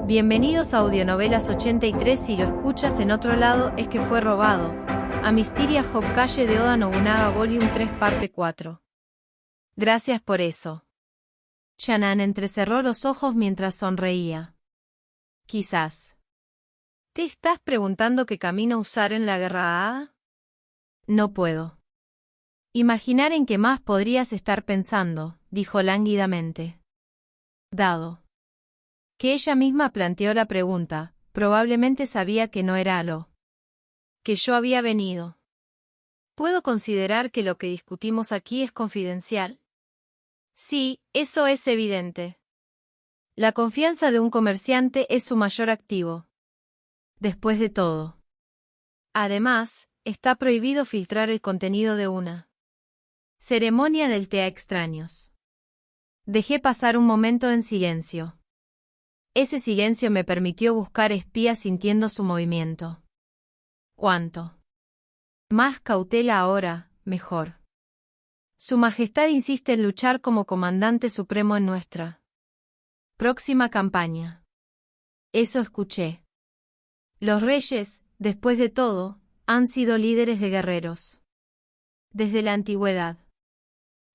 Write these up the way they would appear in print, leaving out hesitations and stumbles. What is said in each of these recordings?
Bienvenidos a Audionovelas 83. Si lo escuchas en otro lado es que fue robado. A Mysteria Hokage de Oda Nobunaga Volume 3 Parte 4. Gracias por eso. Shannon entrecerró los ojos mientras sonreía. Quizás. ¿Te estás preguntando qué camino usar en la guerra A? No puedo imaginar en qué más podrías estar pensando, dijo lánguidamente. Dado que ella misma planteó la pregunta, probablemente sabía que no era a lo que yo había venido. ¿Puedo considerar que lo que discutimos aquí es confidencial? Sí, eso es evidente. La confianza de un comerciante es su mayor activo. Después de todo. Además, está prohibido filtrar el contenido de una ceremonia del té a extraños. Dejé pasar un momento en silencio. Ese silencio me permitió buscar espías sintiendo su movimiento. ¿Cuánto más cautela ahora, mejor? Su Majestad insiste en luchar como comandante supremo en nuestra próxima campaña. Eso escuché. Los reyes, después de todo, han sido líderes de guerreros desde la antigüedad.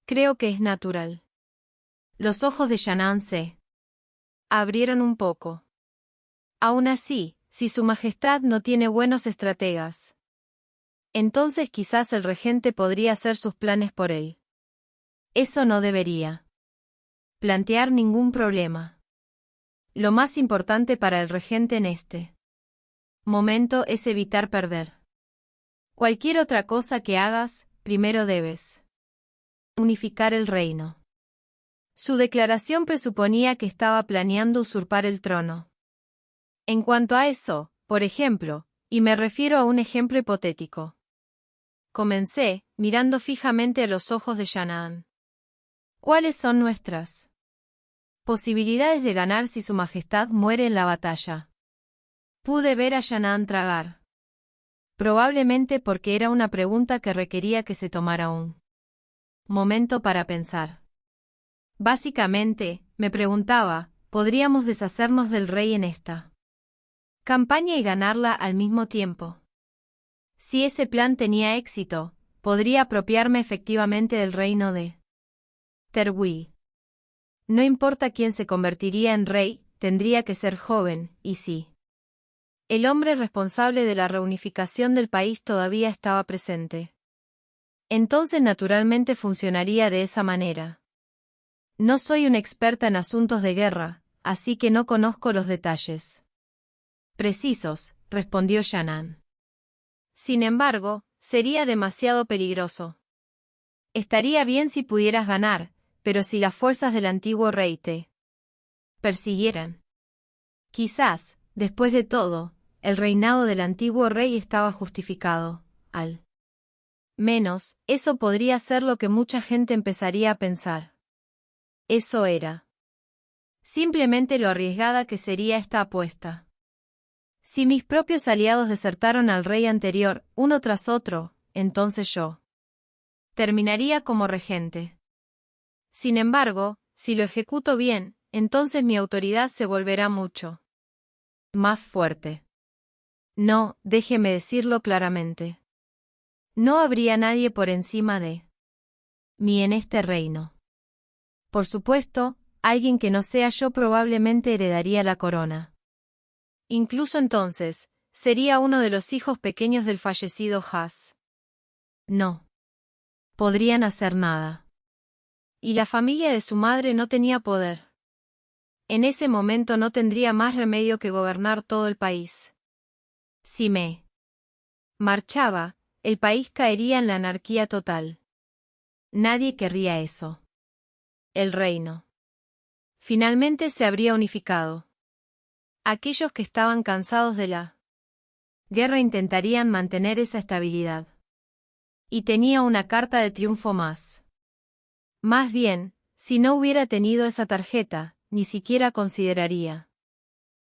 Creo que es natural. Los ojos de Shannon se abrieron un poco. Aún así, si su Majestad no tiene buenos estrategas, entonces quizás el regente podría hacer sus planes por él. Eso no debería plantear ningún problema. Lo más importante para el regente en este momento es evitar perder. Cualquier otra cosa que hagas, primero debes unificar el reino. Su declaración presuponía que estaba planeando usurpar el trono. En cuanto a eso, por ejemplo, y me refiero a un ejemplo hipotético. Comencé, mirando fijamente a los ojos de Shannon. ¿Cuáles son nuestras posibilidades de ganar si su Majestad muere en la batalla? Pude ver a Shannon tragar. Probablemente porque era una pregunta que requería que se tomara un momento para pensar. Básicamente, me preguntaba, ¿podríamos deshacernos del rey en esta campaña y ganarla al mismo tiempo? Si ese plan tenía éxito, podría apropiarme efectivamente del reino de Terwi. No importa quién se convertiría en rey, tendría que ser joven, y sí. El hombre responsable de la reunificación del país todavía estaba presente. Entonces naturalmente funcionaría de esa manera. No soy una experta en asuntos de guerra, así que no conozco los detalles precisos, respondió Shannon. Sin embargo, sería demasiado peligroso. Estaría bien si pudieras ganar, pero si las fuerzas del antiguo rey te persiguieran. Quizás, después de todo, el reinado del antiguo rey estaba justificado. Al menos, eso podría ser lo que mucha gente empezaría a pensar. Eso era simplemente lo arriesgada que sería esta apuesta. Si mis propios aliados desertaron al rey anterior, uno tras otro, entonces yo terminaría como regente. Sin embargo, si lo ejecuto bien, entonces mi autoridad se volverá mucho más fuerte. No, déjeme decirlo claramente. No habría nadie por encima de mí en este reino. Por supuesto, alguien que no sea yo probablemente heredaría la corona. Incluso entonces, sería uno de los hijos pequeños del fallecido Has. No podrían hacer nada. Y la familia de su madre no tenía poder. En ese momento no tendría más remedio que gobernar todo el país. Si me marchaba, el país caería en la anarquía total. Nadie querría eso. El reino finalmente se habría unificado. Aquellos que estaban cansados de la guerra intentarían mantener esa estabilidad. Y tenía una carta de triunfo más. Más bien, si no hubiera tenido esa tarjeta, ni siquiera consideraría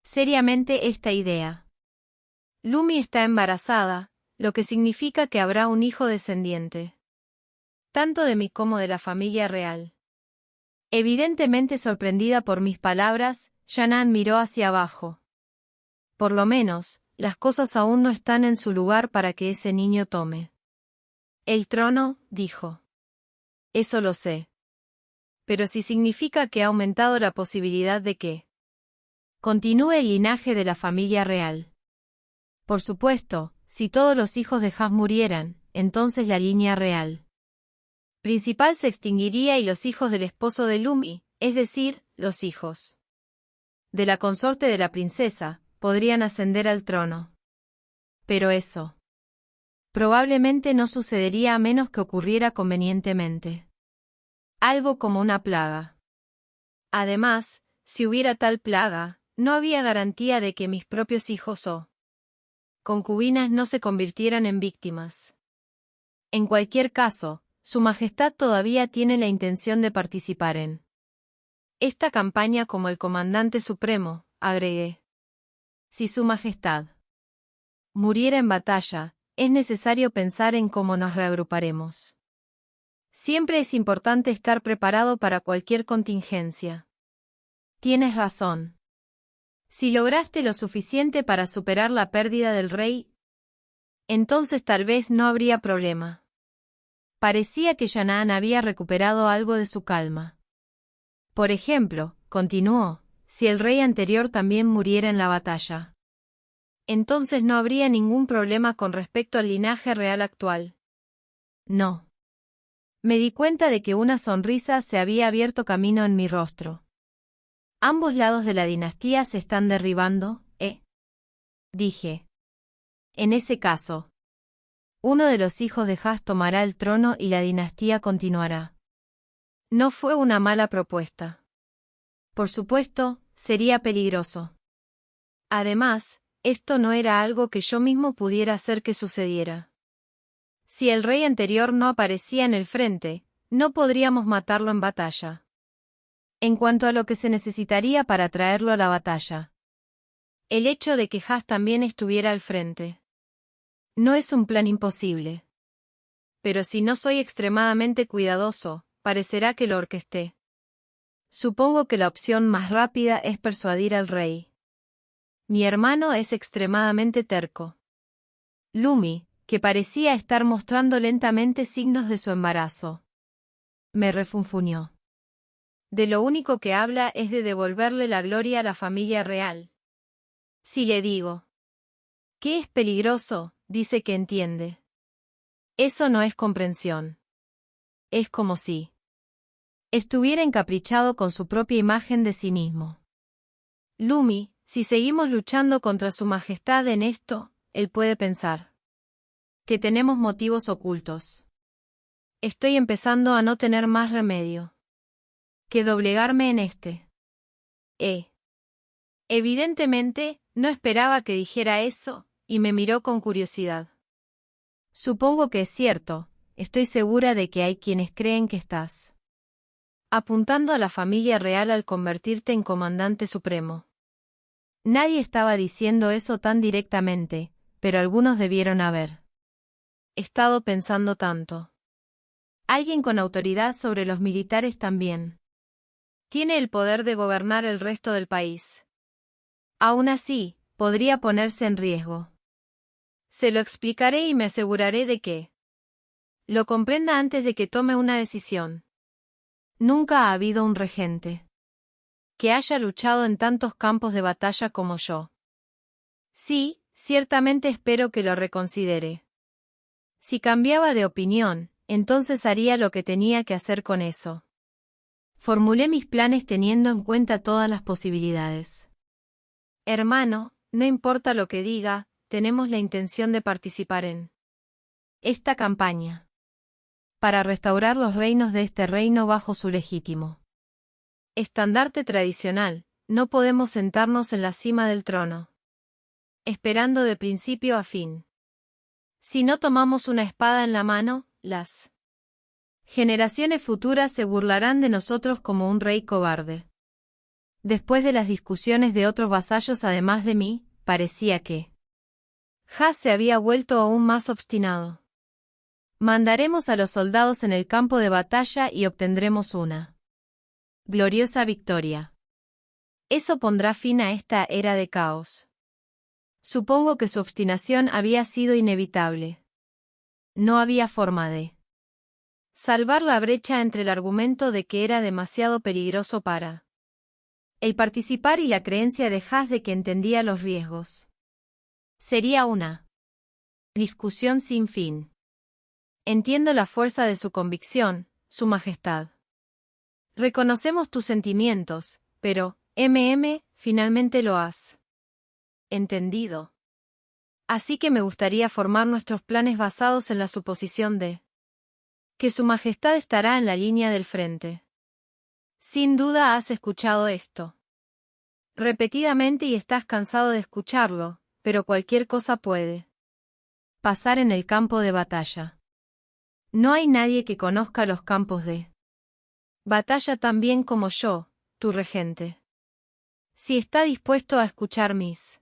seriamente esta idea. Lumi está embarazada, lo que significa que habrá un hijo descendiente. Tanto de mí como de la familia real. Evidentemente sorprendida por mis palabras, Yanaan miró hacia abajo. Por lo menos, las cosas aún no están en su lugar para que ese niño tome el trono, dijo. Eso lo sé. Pero si significa que ha aumentado la posibilidad de que continúe el linaje de la familia real. Por supuesto, si todos los hijos de Has murieran, entonces la línea real principal se extinguiría y los hijos del esposo de Lumi, es decir, los hijos de la consorte de la princesa, podrían ascender al trono. Pero eso probablemente no sucedería a menos que ocurriera convenientemente. Algo como una plaga. Además, si hubiera tal plaga, no había garantía de que mis propios hijos o concubinas no se convirtieran en víctimas. En cualquier caso, Su Majestad todavía tiene la intención de participar en esta campaña como el comandante supremo, agregué. Si Su Majestad muriera en batalla, es necesario pensar en cómo nos reagruparemos. Siempre es importante estar preparado para cualquier contingencia. Tienes razón. Si lograste lo suficiente para superar la pérdida del rey, entonces tal vez no habría problema. Parecía que Yanaan había recuperado algo de su calma. Por ejemplo, continuó, si el rey anterior también muriera en la batalla, entonces no habría ningún problema con respecto al linaje real actual. No. Me di cuenta de que una sonrisa se había abierto camino en mi rostro. Ambos lados de la dinastía se están derribando, dije. En ese caso, uno de los hijos de Has tomará el trono y la dinastía continuará. No fue una mala propuesta. Por supuesto, sería peligroso. Además, esto no era algo que yo mismo pudiera hacer que sucediera. Si el rey anterior no aparecía en el frente, no podríamos matarlo en batalla. En cuanto a lo que se necesitaría para traerlo a la batalla, el hecho de que Has también estuviera al frente no es un plan imposible. Pero si no soy extremadamente cuidadoso, parecerá que lo orquesté. Supongo que la opción más rápida es persuadir al rey. Mi hermano es extremadamente terco. Lumi, que parecía estar mostrando lentamente signos de su embarazo, me refunfuñó. De lo único que habla es de devolverle la gloria a la familia real. Si le digo que es peligroso, dice que entiende. Eso no es comprensión. Es como si estuviera encaprichado con su propia imagen de sí mismo. Lumi, si seguimos luchando contra Su Majestad en esto, él puede pensar que tenemos motivos ocultos. Estoy empezando a no tener más remedio que doblegarme en este. Evidentemente, no esperaba que dijera eso, y me miró con curiosidad. Supongo que es cierto, estoy segura de que hay quienes creen que estás apuntando a la familia real al convertirte en comandante supremo. Nadie estaba diciendo eso tan directamente, pero algunos debieron haber estado pensando tanto. Alguien con autoridad sobre los militares también tiene el poder de gobernar el resto del país. Aún así, podría ponerse en riesgo. Se lo explicaré y me aseguraré de que lo comprenda antes de que tome una decisión. Nunca ha habido un regente que haya luchado en tantos campos de batalla como yo. Sí, ciertamente espero que lo reconsidere. Si cambiaba de opinión, entonces haría lo que tenía que hacer con eso. Formulé mis planes teniendo en cuenta todas las posibilidades. Hermano, no importa lo que diga, tenemos la intención de participar en esta campaña para restaurar los reinos de este reino bajo su legítimo estandarte tradicional. No podemos sentarnos en la cima del trono esperando de principio a fin. Si no tomamos una espada en la mano, las generaciones futuras se burlarán de nosotros como un rey cobarde. Después de las discusiones de otros vasallos además de mí, parecía que Has se había vuelto aún más obstinado. Mandaremos a los soldados en el campo de batalla y obtendremos una Gloriosa victoria. Eso pondrá fin a esta era de caos. Supongo que su obstinación había sido inevitable. No había forma de salvar la brecha entre el argumento de que era demasiado peligroso para el participar y la creencia de Haas de que entendía los riesgos. Sería una discusión sin fin. Entiendo la fuerza de su convicción, Su Majestad. Reconocemos tus sentimientos, pero, finalmente lo has entendido. Así que me gustaría formar nuestros planes basados en la suposición de que Su Majestad estará en la línea del frente. Sin duda has escuchado esto repetidamente y estás cansado de escucharlo, pero cualquier cosa puede pasar en el campo de batalla. No hay nadie que conozca los campos de batalla tan bien como yo, tu regente. Si está dispuesto a escuchar mis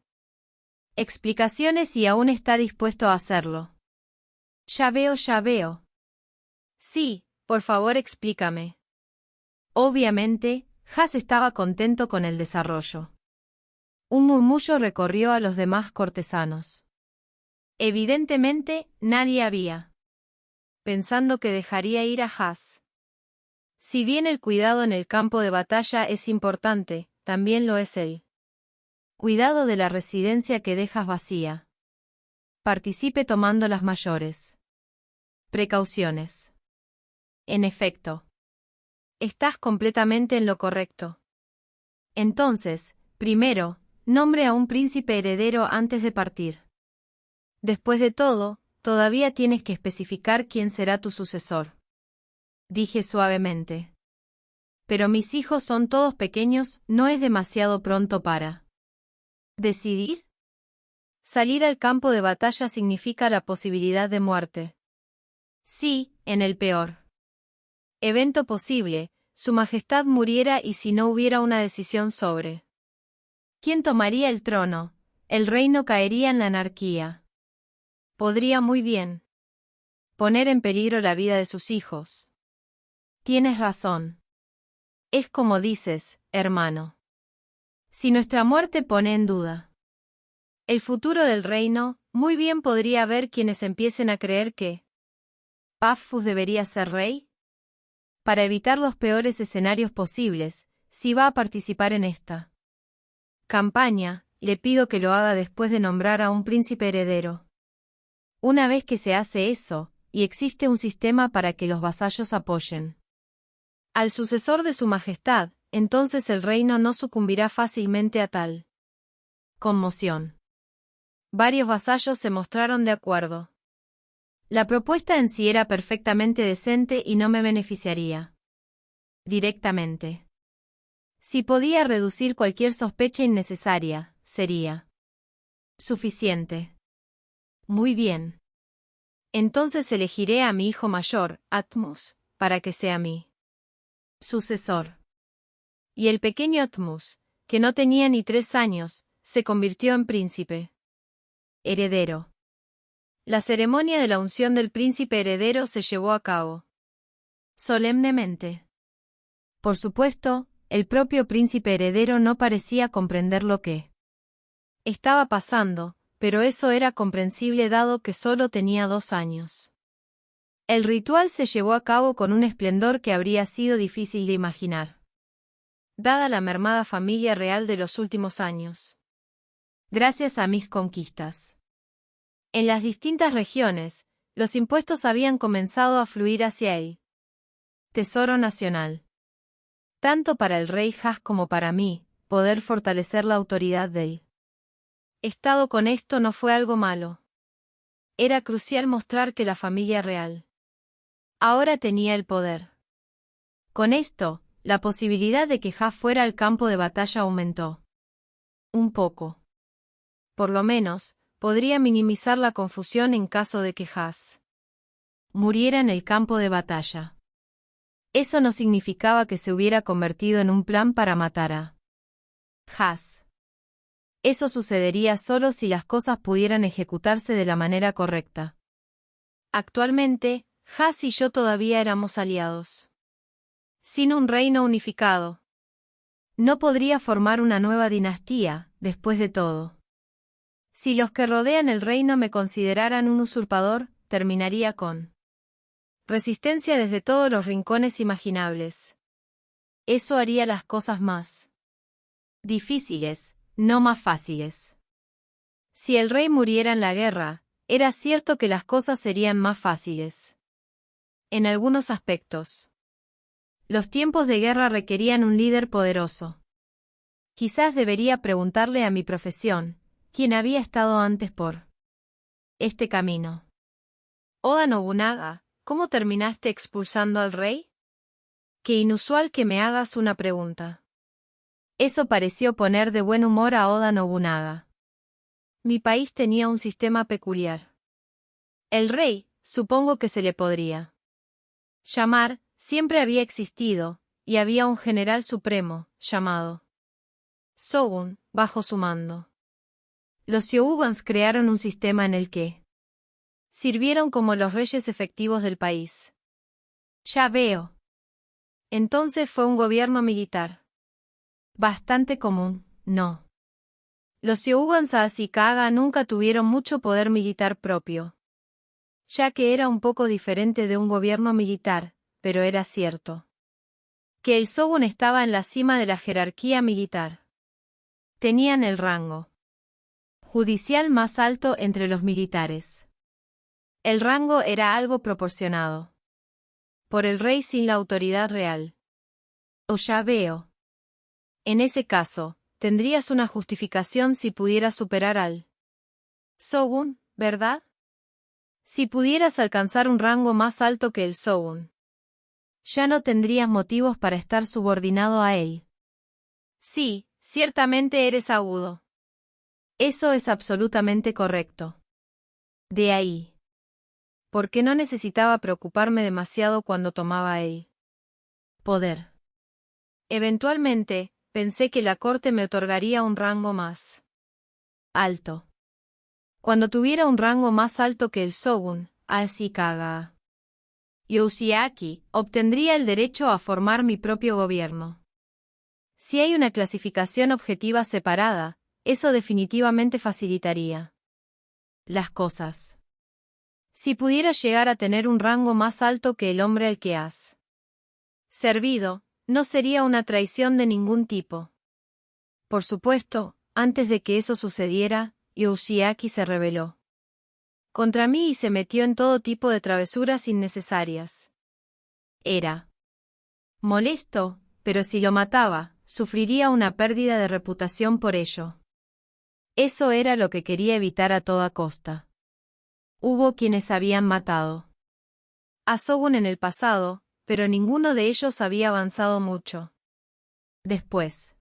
explicaciones y aún está dispuesto a hacerlo. Ya veo. Sí, por favor explícame. Obviamente, Haas estaba contento con el desarrollo. Un murmullo recorrió a los demás cortesanos. Evidentemente, nadie había pensando que dejaría ir a Haas. Si bien el cuidado en el campo de batalla es importante, también lo es el cuidado de la residencia que dejas vacía. Participe tomando las mayores precauciones. En efecto, estás completamente en lo correcto. Entonces, primero, nombre a un príncipe heredero antes de partir. Después de todo, todavía tienes que especificar quién será tu sucesor. Dije suavemente. Pero mis hijos son todos pequeños, ¿no es demasiado pronto para decidir? Salir al campo de batalla significa la posibilidad de muerte. Sí, en el peor evento posible, Su Majestad muriera y si no hubiera una decisión sobre quién tomaría el trono, el reino caería en la anarquía. Podría muy bien poner en peligro la vida de sus hijos. Tienes razón. Es como dices, hermano. Si nuestra muerte pone en duda el futuro del reino, muy bien podría haber quienes empiecen a creer que Paphos debería ser rey. Para evitar los peores escenarios posibles, si va a participar en esta campaña, le pido que lo haga después de nombrar a un príncipe heredero. Una vez que se hace eso, y existe un sistema para que los vasallos apoyen al sucesor de Su Majestad, entonces el reino no sucumbirá fácilmente a tal conmoción. Varios vasallos se mostraron de acuerdo. La propuesta en sí era perfectamente decente y no me beneficiaría directamente. Si podía reducir cualquier sospecha innecesaria, sería suficiente. Muy bien. Entonces elegiré a mi hijo mayor, Atmos, para que sea mi sucesor. Y el pequeño Atmos, que no tenía ni 3 años, se convirtió en príncipe heredero. La ceremonia de la unción del príncipe heredero se llevó a cabo solemnemente. Por supuesto, el propio príncipe heredero no parecía comprender lo que estaba pasando, pero eso era comprensible dado que solo tenía 2 años. El ritual se llevó a cabo con un esplendor que habría sido difícil de imaginar, dada la mermada familia real de los últimos años. Gracias a mis conquistas en las distintas regiones, los impuestos habían comenzado a fluir hacia el Tesoro Nacional. Tanto para el rey Haas como para mí, poder fortalecer la autoridad del Estado con esto no fue algo malo. Era crucial mostrar que la familia real ahora tenía el poder. Con esto, la posibilidad de que Haas fuera al campo de batalla aumentó un poco. Por lo menos, podría minimizar la confusión en caso de que Haas muriera en el campo de batalla. Eso no significaba que se hubiera convertido en un plan para matar a Haas. Eso sucedería solo si las cosas pudieran ejecutarse de la manera correcta. Actualmente, Haas y yo todavía éramos aliados. Sin un reino unificado, no podría formar una nueva dinastía, después de todo. Si los que rodean el reino me consideraran un usurpador, terminaría con resistencia desde todos los rincones imaginables. Eso haría las cosas más difíciles, no más fáciles. Si el rey muriera en la guerra, era cierto que las cosas serían más fáciles. En algunos aspectos. Los tiempos de guerra requerían un líder poderoso. Quizás debería preguntarle a mi profesión, quién había estado antes por este camino. Oda Nobunaga, ¿cómo terminaste expulsando al rey? Qué inusual que me hagas una pregunta. Eso pareció poner de buen humor a Oda Nobunaga. Mi país tenía un sistema peculiar. El rey, supongo que se le podría llamar, siempre había existido, y había un general supremo, llamado Shogun, bajo su mando. Los Shoguns crearon un sistema en el que sirvieron como los reyes efectivos del país. Ya veo. Entonces fue un gobierno militar. Bastante común, ¿no? Los Shoguns Ashikaga nunca tuvieron mucho poder militar propio, ya que era un poco diferente de un gobierno militar, pero era cierto que el shogun estaba en la cima de la jerarquía militar. Tenían el rango judicial más alto entre los militares. El rango era algo proporcionado por el rey sin la autoridad real. O ya veo. En ese caso, tendrías una justificación si pudieras superar al shogun, ¿verdad? Si pudieras alcanzar un rango más alto que el shogun, ya no tendrías motivos para estar subordinado a él. Sí, ciertamente eres agudo. Eso es absolutamente correcto. De ahí. Porque no necesitaba preocuparme demasiado cuando tomaba el poder. Eventualmente, pensé que la corte me otorgaría un rango más alto. Cuando tuviera un rango más alto que el shogun, Ashikaga Yoshiaki, obtendría el derecho a formar mi propio gobierno. Si hay una clasificación objetiva separada, eso definitivamente facilitaría las cosas. Si pudiera llegar a tener un rango más alto que el hombre al que has servido, no sería una traición de ningún tipo. Por supuesto, antes de que eso sucediera, Yoshiaki se rebeló contra mí y se metió en todo tipo de travesuras innecesarias. Era molesto, pero si lo mataba, sufriría una pérdida de reputación por ello. Eso era lo que quería evitar a toda costa. Hubo quienes habían matado a Shogun en el pasado, pero ninguno de ellos había avanzado mucho. Después.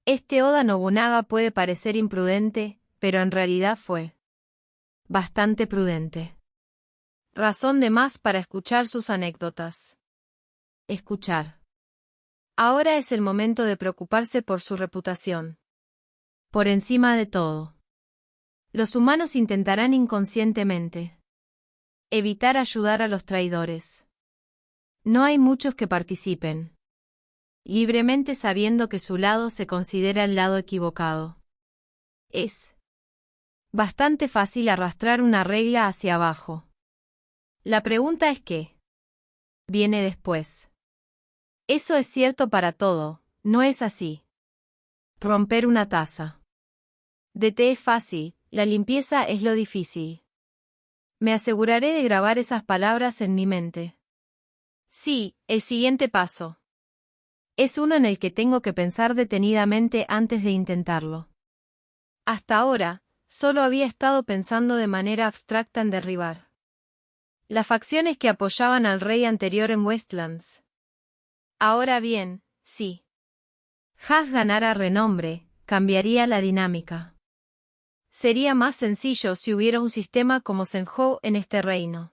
Este Oda Nobunaga puede parecer imprudente, pero en realidad fue bastante prudente. Razón de más para escuchar sus anécdotas. Escuchar. Ahora es el momento de preocuparse por su reputación. Por encima de todo. Los humanos intentarán inconscientemente evitar ayudar a los traidores. No hay muchos que participen libremente sabiendo que su lado se considera el lado equivocado. Es bastante fácil arrastrar una regla hacia abajo. La pregunta es ¿qué viene después? Eso es cierto para todo, ¿no es así? Romper una taza de té es fácil, la limpieza es lo difícil. Me aseguraré de grabar esas palabras en mi mente. Sí, el siguiente paso. Es uno en el que tengo que pensar detenidamente antes de intentarlo. Hasta ahora, solo había estado pensando de manera abstracta en derribar las facciones que apoyaban al rey anterior en Westlands. Ahora bien, si Has ganara renombre, cambiaría la dinámica. Sería más sencillo si hubiera un sistema como Senjou en este reino.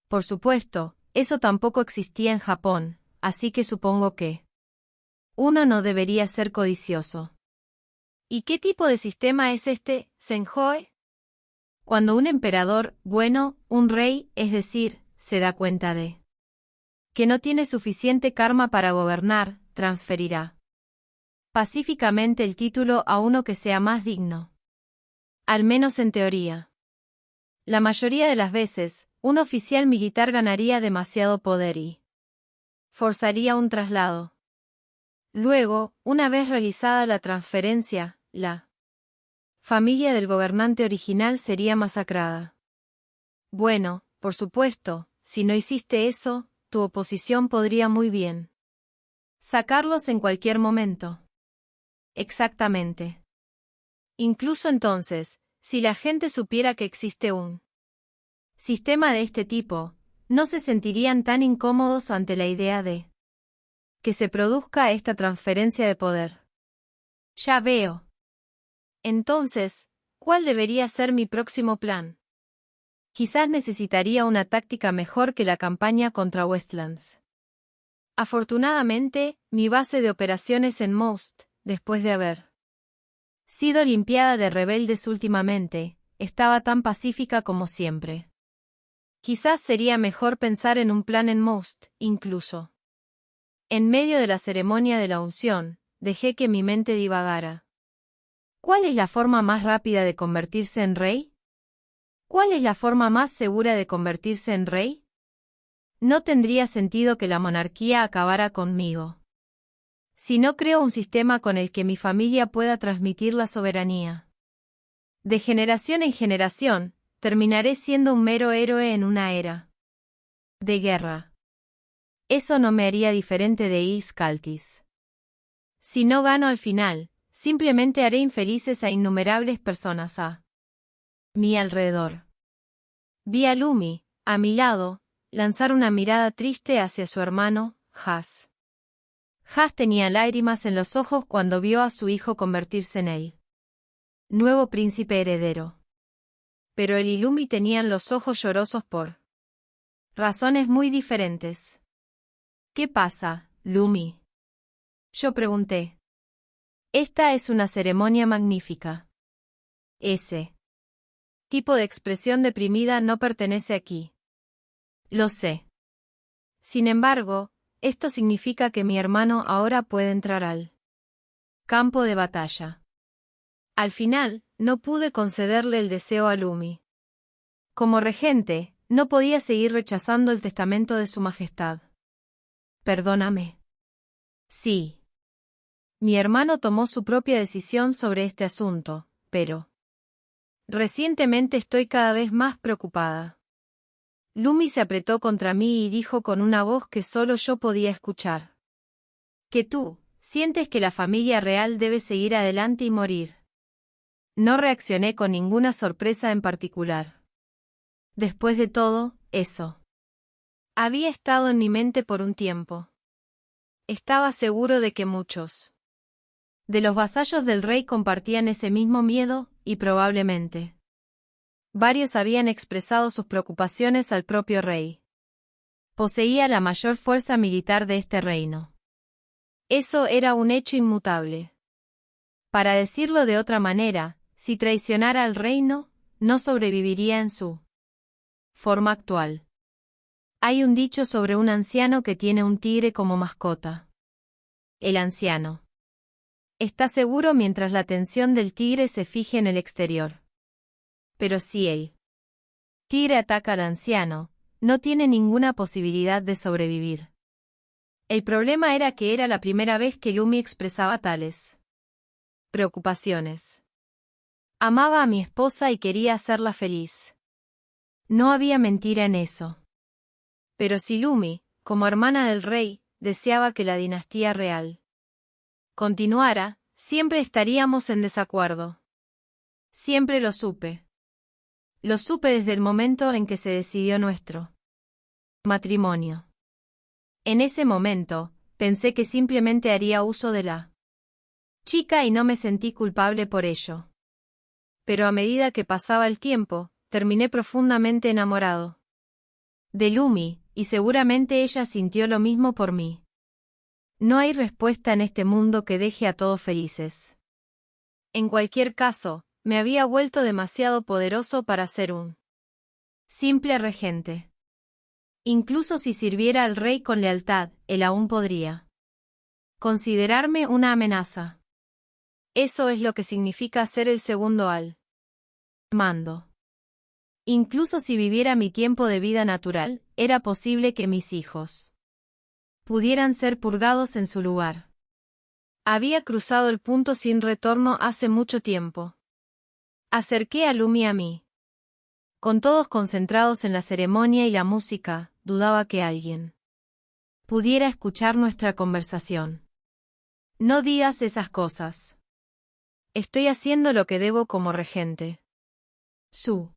Por supuesto, eso tampoco existía en Japón, así que supongo que uno no debería ser codicioso. ¿Y qué tipo de sistema es este, Senjou? Cuando un emperador, bueno, un rey, es decir, se da cuenta de que no tiene suficiente karma para gobernar, transferirá pacíficamente el título a uno que sea más digno. Al menos en teoría. La mayoría de las veces, un oficial militar ganaría demasiado poder y forzaría un traslado. Luego, una vez realizada la transferencia, la familia del gobernante original sería masacrada. Bueno, por supuesto, si no hiciste eso, tu oposición podría muy bien sacarlos en cualquier momento. Exactamente. Incluso entonces, si la gente supiera que existe un sistema de este tipo, no se sentirían tan incómodos ante la idea de que se produzca esta transferencia de poder. Ya veo. Entonces, ¿cuál debería ser mi próximo plan? Quizás necesitaría una táctica mejor que la campaña contra Westlands. Afortunadamente, mi base de operaciones en Most, después de haber sido limpiada de rebeldes últimamente, estaba tan pacífica como siempre. Quizás sería mejor pensar en un plan en Most, incluso. En medio de la ceremonia de la unción, dejé que mi mente divagara. ¿Cuál es la forma más rápida de convertirse en rey? ¿Cuál es la forma más segura de convertirse en rey? No tendría sentido que la monarquía acabara conmigo. Si no creo un sistema con el que mi familia pueda transmitir la soberanía de generación en generación, terminaré siendo un mero héroe en una era de guerra. Eso no me haría diferente de Ys Caltis. Si no gano al final, simplemente haré infelices a innumerables personas a mi alrededor. Vi a Lumi, a mi lado, lanzar una mirada triste hacia su hermano, Has. Has tenía lágrimas en los ojos cuando vio a su hijo convertirse en el nuevo príncipe heredero. Pero él y Lumi tenían los ojos llorosos por razones muy diferentes. ¿Qué pasa, Lumi? Yo pregunté. Esta es una ceremonia magnífica. Ese tipo de expresión deprimida no pertenece aquí. Lo sé. Sin embargo, esto significa que mi hermano ahora puede entrar al campo de batalla. Al final, no pude concederle el deseo a Lumi. Como regente, no podía seguir rechazando el testamento de su majestad. Perdóname. Sí. Mi hermano tomó su propia decisión sobre este asunto, pero recientemente estoy cada vez más preocupada. Lumi se apretó contra mí y dijo con una voz que solo yo podía escuchar. Que tú, sientes que la familia real debe seguir adelante y morir. No reaccioné con ninguna sorpresa en particular. Después de todo, eso había estado en mi mente por un tiempo. Estaba seguro de que muchos de los vasallos del rey compartían ese mismo miedo, y probablemente varios habían expresado sus preocupaciones al propio rey. Poseía la mayor fuerza militar de este reino. Eso era un hecho inmutable. Para decirlo de otra manera, si traicionara al reino, no sobreviviría en su forma actual. Hay un dicho sobre un anciano que tiene un tigre como mascota. El anciano está seguro mientras la atención del tigre se fije en el exterior. Pero si el tigre ataca al anciano, no tiene ninguna posibilidad de sobrevivir. El problema era que era la primera vez que Lumi expresaba tales preocupaciones. Amaba a mi esposa y quería hacerla feliz. No había mentira en eso. Pero si Lumi, como hermana del rey, deseaba que la dinastía real continuara, siempre estaríamos en desacuerdo. Siempre lo supe. Lo supe desde el momento en que se decidió nuestro matrimonio. En ese momento, pensé que simplemente haría uso de la chica y no me sentí culpable por ello. Pero a medida que pasaba el tiempo, terminé profundamente enamorado de Lumi, y seguramente ella sintió lo mismo por mí. No hay respuesta en este mundo que deje a todos felices. En cualquier caso, me había vuelto demasiado poderoso para ser un simple regente. Incluso si sirviera al rey con lealtad, él aún podría considerarme una amenaza. Eso es lo que significa ser el segundo al mando. Incluso si viviera mi tiempo de vida natural, era posible que mis hijos pudieran ser purgados en su lugar. Había cruzado el punto sin retorno hace mucho tiempo. Acerqué a Lumi a mí. Con todos concentrados en la ceremonia y la música, dudaba que alguien pudiera escuchar nuestra conversación. No digas esas cosas. Estoy haciendo lo que debo como regente. Su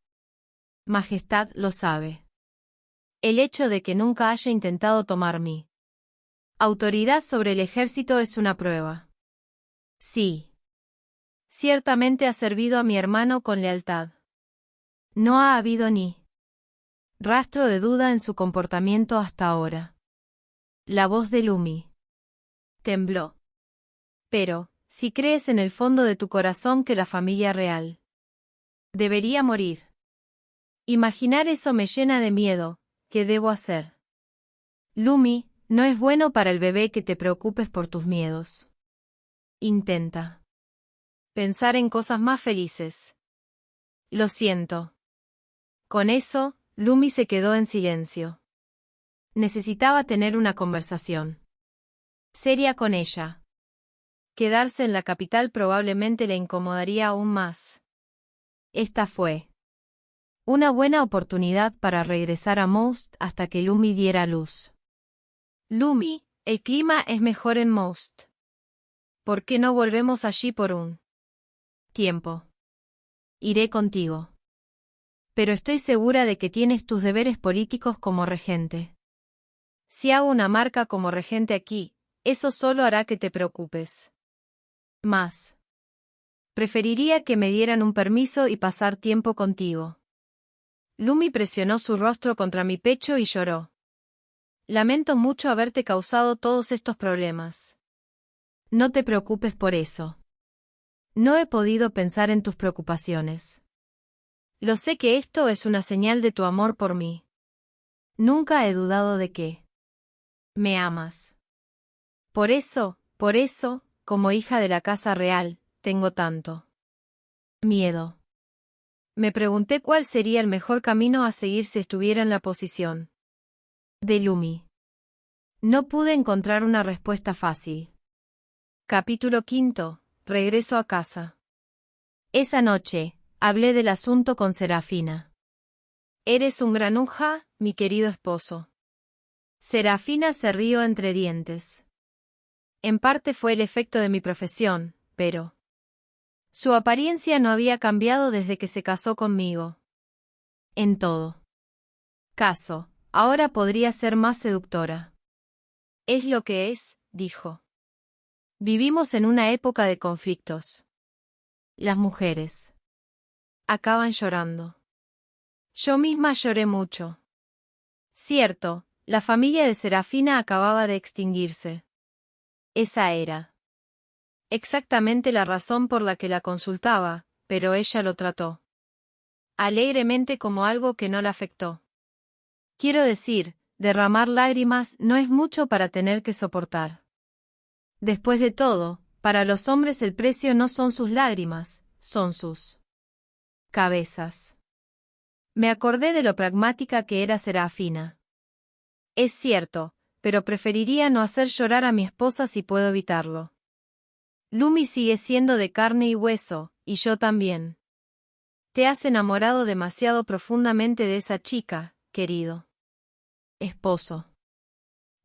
Majestad lo sabe. El hecho de que nunca haya intentado tomar mi autoridad sobre el ejército es una prueba. Sí. Ciertamente ha servido a mi hermano con lealtad. No ha habido ni rastro de duda en su comportamiento hasta ahora. La voz de Lumi tembló. Pero, si crees en el fondo de tu corazón que la familia real debería morir. Imaginar eso me llena de miedo. ¿Qué debo hacer? Lumi, no es bueno para el bebé que te preocupes por tus miedos. Intenta pensar en cosas más felices. Lo siento. Con eso, Lumi se quedó en silencio. Necesitaba tener una conversación seria con ella. Quedarse en la capital probablemente le incomodaría aún más. Esta fue una buena oportunidad para regresar a Most hasta que Lumi diera luz. Lumi, el clima es mejor en Most. ¿Por qué no volvemos allí por un tiempo? Iré contigo. Pero estoy segura de que tienes tus deberes políticos como regente. Si hago una marca como regente aquí, eso solo hará que te preocupes más. Preferiría que me dieran un permiso y pasar tiempo contigo. Lumi presionó su rostro contra mi pecho y lloró. Lamento mucho haberte causado todos estos problemas. No te preocupes por eso. No he podido pensar en tus preocupaciones. Lo sé que esto es una señal de tu amor por mí. Nunca he dudado de que me amas. Por eso, como hija de la casa real, tengo tanto miedo. Me pregunté cuál sería el mejor camino a seguir si estuviera en la posición de Lumi. No pude encontrar una respuesta fácil. Capítulo 5. Regreso a casa. Esa noche, hablé del asunto con Serafina. Eres un granuja, mi querido esposo. Serafina se rió entre dientes. En parte fue el efecto de mi profesión, pero su apariencia no había cambiado desde que se casó conmigo. En todo caso, ahora podría ser más seductora. Es lo que es, dijo. Vivimos en una época de conflictos. Las mujeres acaban llorando. Yo misma lloré mucho. Cierto, la familia de Serafina acababa de extinguirse. Esa era exactamente la razón por la que la consultaba, pero ella lo trató alegremente como algo que no la afectó. Quiero decir, derramar lágrimas no es mucho para tener que soportar. Después de todo, para los hombres el precio no son sus lágrimas, son sus cabezas. Me acordé de lo pragmática que era Serafina. Es cierto, pero preferiría no hacer llorar a mi esposa si puedo evitarlo. Lumi sigue siendo de carne y hueso, y yo también. Te has enamorado demasiado profundamente de esa chica, querido esposo.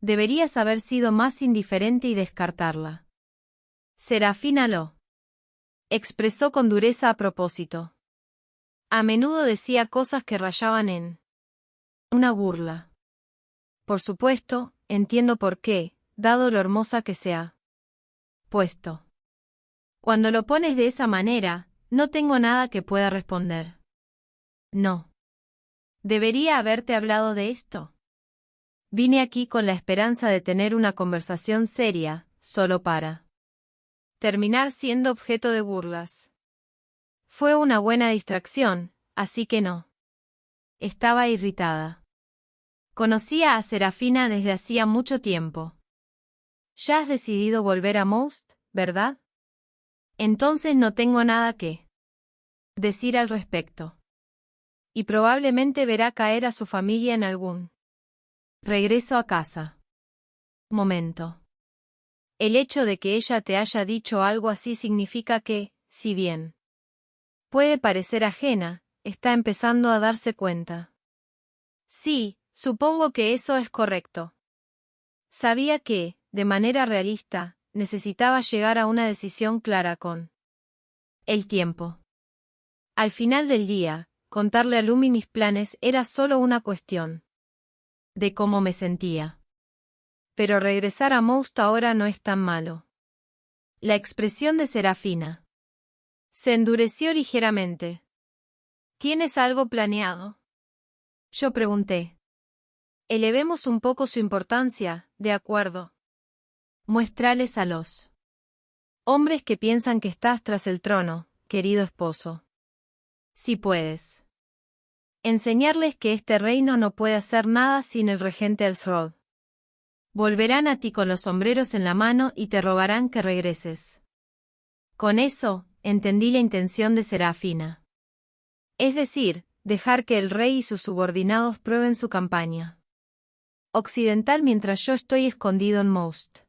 Deberías haber sido más indiferente y descartarla. Serafina lo expresó con dureza a propósito. A menudo decía cosas que rayaban en una burla. Por supuesto, entiendo por qué, dado lo hermosa que se ha puesto. Cuando lo pones de esa manera, no tengo nada que pueda responder. No. ¿Debería haberte hablado de esto? Vine aquí con la esperanza de tener una conversación seria, solo para terminar siendo objeto de burlas. Fue una buena distracción, así que no. Estaba irritada Conocía a Serafina desde hacía mucho tiempo. Ya has decidido volver a Most, ¿verdad? Entonces no tengo nada que decir al respecto. Y probablemente verá caer a su familia en algún regreso a casa. Momento. El hecho de que ella te haya dicho algo así significa que, si bien puede parecer ajena, está empezando a darse cuenta. Sí, supongo que eso es correcto. Sabía que, de manera realista, necesitaba llegar a una decisión clara con el tiempo. Al final del día, contarle a Lumi mis planes era solo una cuestión de cómo me sentía. Pero regresar a Most ahora no es tan malo. La expresión de Serafina se endureció ligeramente. ¿Tienes algo planeado? Yo pregunté. Elevemos un poco su importancia, de acuerdo. Muéstrales a los hombres que piensan que estás tras el trono, querido esposo. Si puedes. Enseñarles que este reino no puede hacer nada sin el regente Elsrod. Volverán a ti con los sombreros en la mano y te rogarán que regreses. Con eso, entendí la intención de Serafina. Es decir, dejar que el rey y sus subordinados prueben su campaña occidental mientras yo estoy escondido en Most.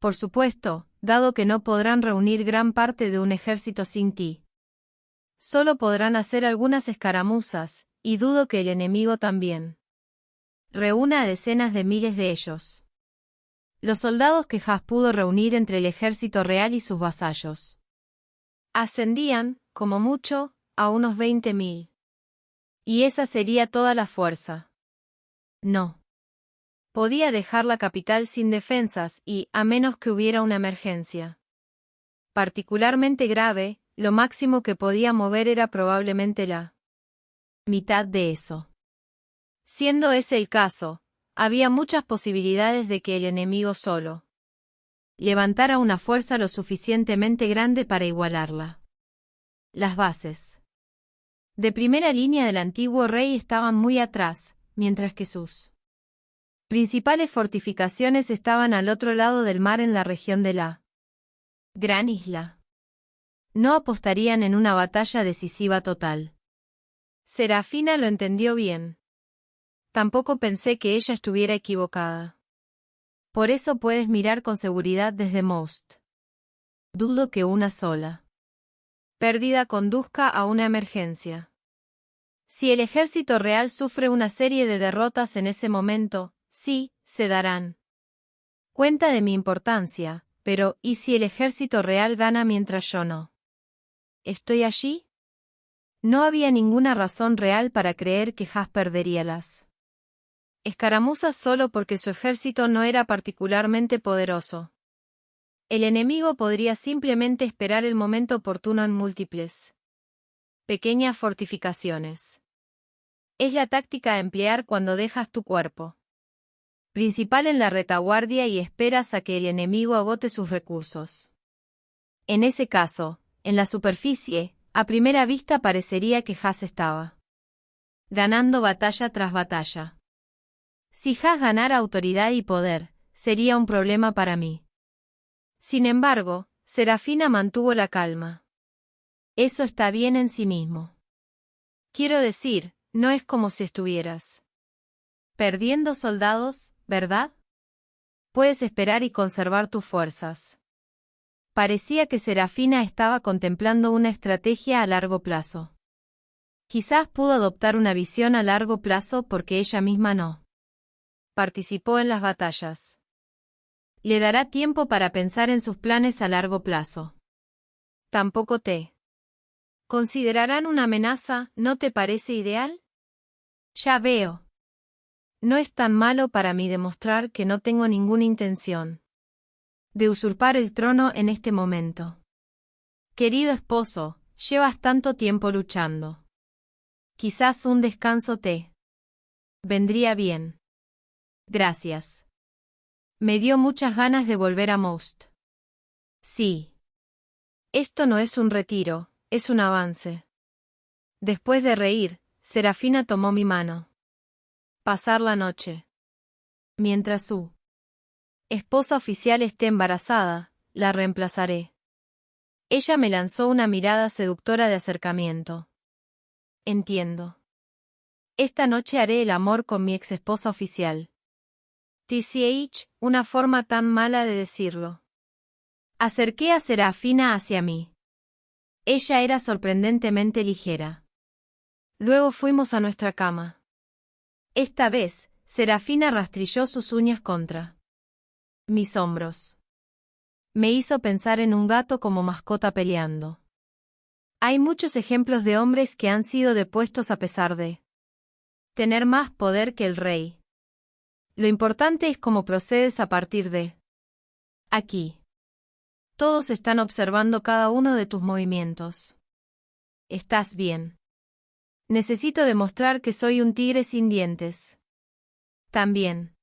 Por supuesto, dado que no podrán reunir gran parte de un ejército sin ti. Solo podrán hacer algunas escaramuzas, y dudo que el enemigo también reúna a decenas de miles de ellos. Los soldados que Has pudo reunir entre el ejército real y sus vasallos ascendían, como mucho, a unos 20.000. Y esa sería toda la fuerza. No. Podía dejar la capital sin defensas y, a menos que hubiera una emergencia particularmente grave, lo máximo que podía mover era probablemente la mitad de eso. Siendo ese el caso, había muchas posibilidades de que el enemigo solo levantara una fuerza lo suficientemente grande para igualarla. Las bases de primera línea del antiguo rey estaban muy atrás, mientras que sus principales fortificaciones estaban al otro lado del mar en la región de la Gran Isla. No apostarían en una batalla decisiva total. Serafina lo entendió bien. Tampoco pensé que ella estuviera equivocada. Por eso puedes mirar con seguridad desde Most. Dudo que una sola pérdida conduzca a una emergencia. Si el ejército real sufre una serie de derrotas en ese momento, sí, se darán cuenta de mi importancia, pero ¿y si el ejército real gana mientras yo no estoy allí? No había ninguna razón real para creer que Has perdería las escaramuzas solo porque su ejército no era particularmente poderoso. El enemigo podría simplemente esperar el momento oportuno en múltiples pequeñas fortificaciones. Es la táctica a emplear cuando dejas tu cuerpo principal en la retaguardia y esperas a que el enemigo agote sus recursos. En ese caso, en la superficie, a primera vista parecería que Has estaba ganando batalla tras batalla. Si Has ganara autoridad y poder, sería un problema para mí. Sin embargo, Serafina mantuvo la calma. Eso está bien en sí mismo. Quiero decir, no es como si estuvieras perdiendo soldados, ¿verdad? Puedes esperar y conservar tus fuerzas. Parecía que Serafina estaba contemplando una estrategia a largo plazo. Quizás pudo adoptar una visión a largo plazo porque ella misma no participó en las batallas. Le dará tiempo para pensar en sus planes a largo plazo. Tampoco te considerarán una amenaza, ¿no te parece ideal? Ya veo. No es tan malo para mí demostrar que no tengo ninguna intención de usurpar el trono en este momento. Querido esposo, llevas tanto tiempo luchando. Quizás un descanso te vendría bien. Gracias. Me dio muchas ganas de volver a Most. Sí. Esto no es un retiro, es un avance. Después de reír, Serafina tomó mi mano. pasar la noche. Mientras su esposa oficial esté embarazada, la reemplazaré. Ella me lanzó una mirada seductora de acercamiento. Entiendo. Esta noche haré el amor con mi ex esposa oficial. TCH, una forma tan mala de decirlo. Acerqué a Serafina hacia mí. Ella era sorprendentemente ligera. Luego fuimos a nuestra cama. Esta vez, Serafina rastrilló sus uñas contra mis hombros. Me hizo pensar en un gato como mascota peleando. Hay muchos ejemplos de hombres que han sido depuestos a pesar de tener más poder que el rey. Lo importante es cómo procedes a partir de aquí. Todos están observando cada uno de tus movimientos. ¿Estás bien? Necesito demostrar que soy un tigre sin dientes. También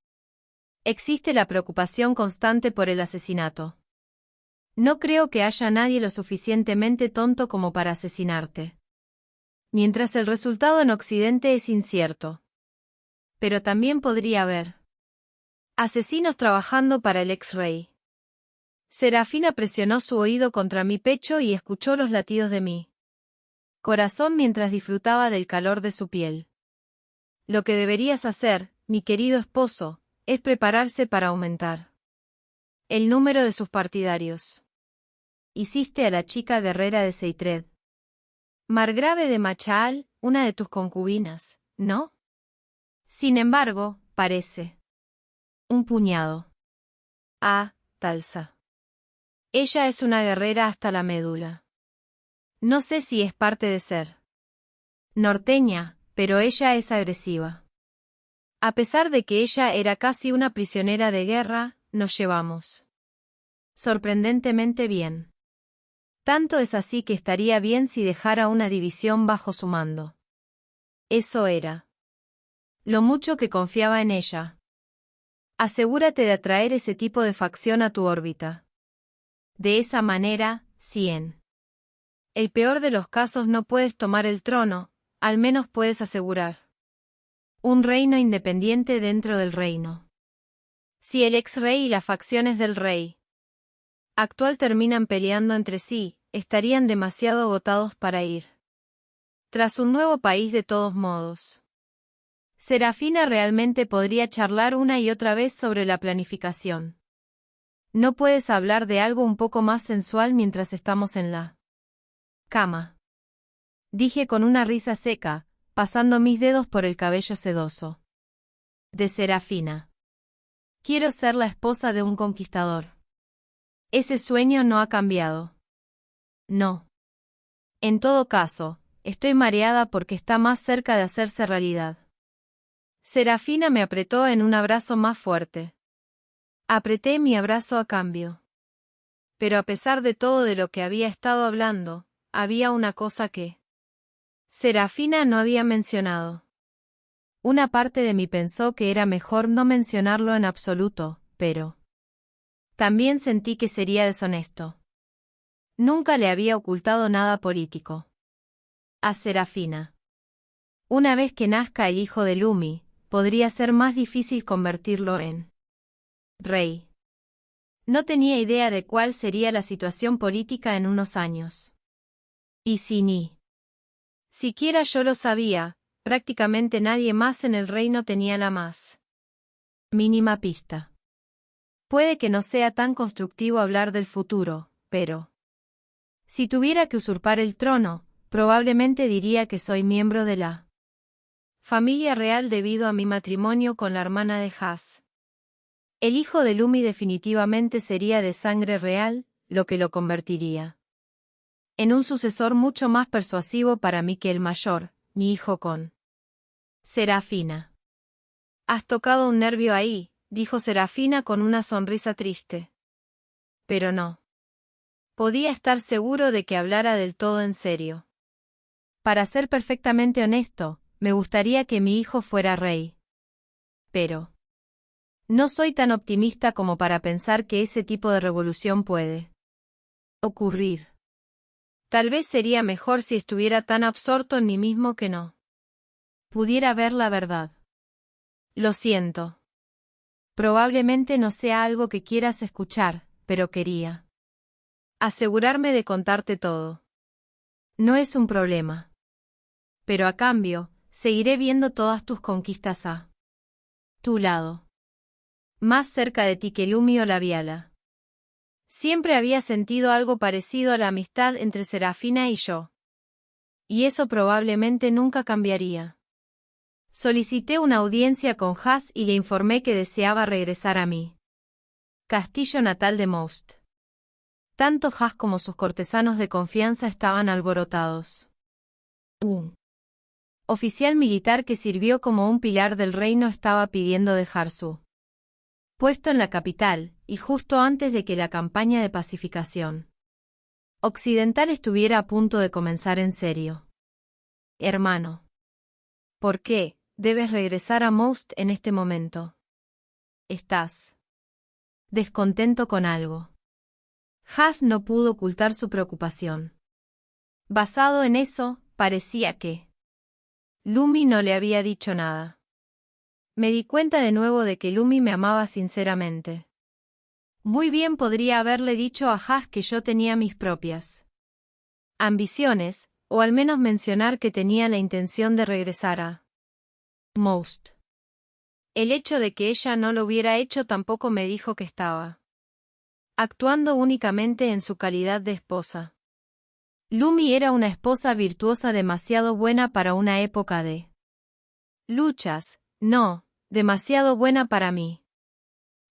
existe la preocupación constante por el asesinato. No creo que haya nadie lo suficientemente tonto como para asesinarte. Mientras el resultado en Occidente es incierto. Pero también podría haber asesinos trabajando para el ex-rey. Serafina presionó su oído contra mi pecho y escuchó los latidos de mi corazón mientras disfrutaba del calor de su piel. Lo que deberías hacer, mi querido esposo, es prepararse para aumentar el número de sus partidarios. Hiciste a la chica guerrera de Seitred margrave de Machaal, una de tus concubinas, ¿no? Sin embargo, parece un puñado. Ah, Talsa. Ella es una guerrera hasta la médula. No sé si es parte de ser norteña, pero ella es agresiva. A pesar de que ella era casi una prisionera de guerra, nos llevamos sorprendentemente bien. Tanto es así que estaría bien si dejara una división bajo su mando. Eso era lo mucho que confiaba en ella. Asegúrate de atraer ese tipo de facción a tu órbita. De esa manera, si en el peor de los casos no puedes tomar el trono, al menos puedes asegurar un reino independiente dentro del reino. Si el ex-rey y las facciones del rey actual terminan peleando entre sí, estarían demasiado agotados para ir tras un nuevo país de todos modos. Serafina realmente podría charlar una y otra vez sobre la planificación. ¿No puedes hablar de algo un poco más sensual mientras estamos en la cama? Dije con una risa seca, pasando mis dedos por el cabello sedoso de Serafina. Quiero ser la esposa de un conquistador. Ese sueño no ha cambiado. No. En todo caso, estoy mareada porque está más cerca de hacerse realidad. Serafina me apretó en un abrazo más fuerte. Apreté mi abrazo a cambio. Pero a pesar de todo de lo que había estado hablando, había una cosa que Serafina no había mencionado. Una parte de mí pensó que era mejor no mencionarlo en absoluto, pero también sentí que sería deshonesto. Nunca le había ocultado nada político a Serafina. Una vez que nazca el hijo de Lumi, podría ser más difícil convertirlo en rey. No tenía idea de cuál sería la situación política en unos años. Y si ni siquiera yo lo sabía, prácticamente nadie más en el reino tenía la más mínima pista. Puede que no sea tan constructivo hablar del futuro, pero si tuviera que usurpar el trono, probablemente diría que soy miembro de la familia real debido a mi matrimonio con la hermana de Has. El hijo de Lumi definitivamente sería de sangre real, lo que lo convertiría en un sucesor mucho más persuasivo para mí que el mayor, mi hijo con Serafina. Has tocado un nervio ahí, dijo Serafina con una sonrisa triste. Pero no podía estar seguro de que hablara del todo en serio. Para ser perfectamente honesto, me gustaría que mi hijo fuera rey. Pero no soy tan optimista como para pensar que ese tipo de revolución puede ocurrir. Tal vez sería mejor si estuviera tan absorto en mí mismo que no pudiera ver la verdad. Lo siento. Probablemente no sea algo que quieras escuchar, pero quería asegurarme de contarte todo. No es un problema. Pero a cambio, seguiré viendo todas tus conquistas a tu lado. Más cerca de ti que Lumi o Labiala. Siempre había sentido algo parecido a la amistad entre Serafina y yo. Y eso probablemente nunca cambiaría. Solicité una audiencia con Haas y le informé que deseaba regresar a mi castillo natal de Most. Tanto Haas como sus cortesanos de confianza estaban alborotados. Un oficial militar que sirvió como un pilar del reino estaba pidiendo dejar su puesto en la capital, y justo antes de que la campaña de pacificación occidental estuviera a punto de comenzar en serio. Hermano. ¿Por qué debes regresar a Most en este momento? ¿Estás descontento con algo? Haas no pudo ocultar su preocupación. Basado en eso, parecía que Lumi no le había dicho nada. Me di cuenta de nuevo de que Lumi me amaba sinceramente. Muy bien podría haberle dicho a Haas que yo tenía mis propias ambiciones, o al menos mencionar que tenía la intención de regresar a Most. El hecho de que ella no lo hubiera hecho tampoco me dijo que estaba actuando únicamente en su calidad de esposa. Lumi era una esposa virtuosa demasiado buena para una época de luchas, no, demasiado buena para mí.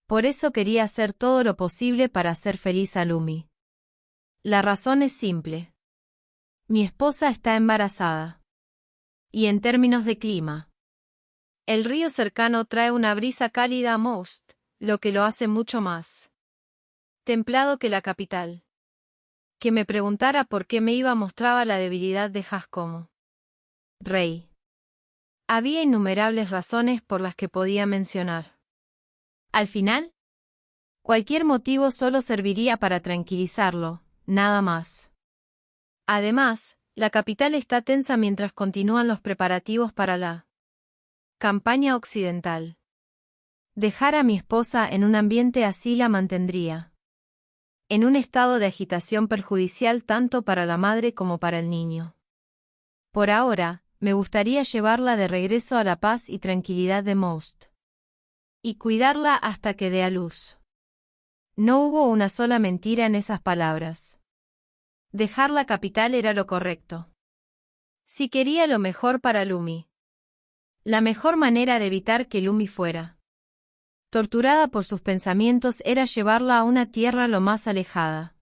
Por eso quería hacer todo lo posible para hacer feliz a Lumi. La razón es simple. Mi esposa está embarazada. Y en términos de clima, el río cercano trae una brisa cálida a Most, lo que lo hace mucho más templado que la capital. Que me preguntara por qué me iba mostraba la debilidad de Haas como rey. Había innumerables razones por las que podía mencionar. Al final, cualquier motivo solo serviría para tranquilizarlo, nada más. Además, la capital está tensa mientras continúan los preparativos para la campaña occidental. Dejar a mi esposa en un ambiente así la mantendría en un estado de agitación perjudicial tanto para la madre como para el niño. Por ahora, me gustaría llevarla de regreso a la paz y tranquilidad de Most. Y cuidarla hasta que dé a luz. No hubo una sola mentira en esas palabras. Dejar la capital era lo correcto. Si quería lo mejor para Lumi. La mejor manera de evitar que Lumi fuera torturada por sus pensamientos era llevarla a una tierra lo más alejada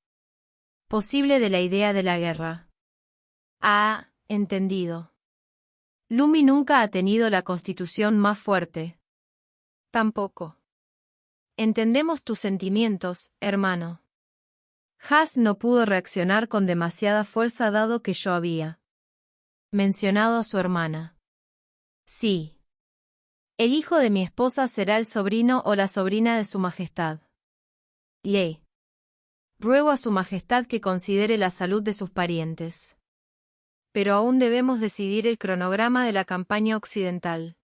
posible de la idea de la guerra. Ah, entendido. Lumi nunca ha tenido la constitución más fuerte. Tampoco. Entendemos tus sentimientos, hermano. Haas no pudo reaccionar con demasiada fuerza dado que yo había mencionado a su hermana. Sí. El hijo de mi esposa será el sobrino o la sobrina de su majestad. Le ruego a su majestad que considere la salud de sus parientes. Pero aún debemos decidir el cronograma de la campaña occidental.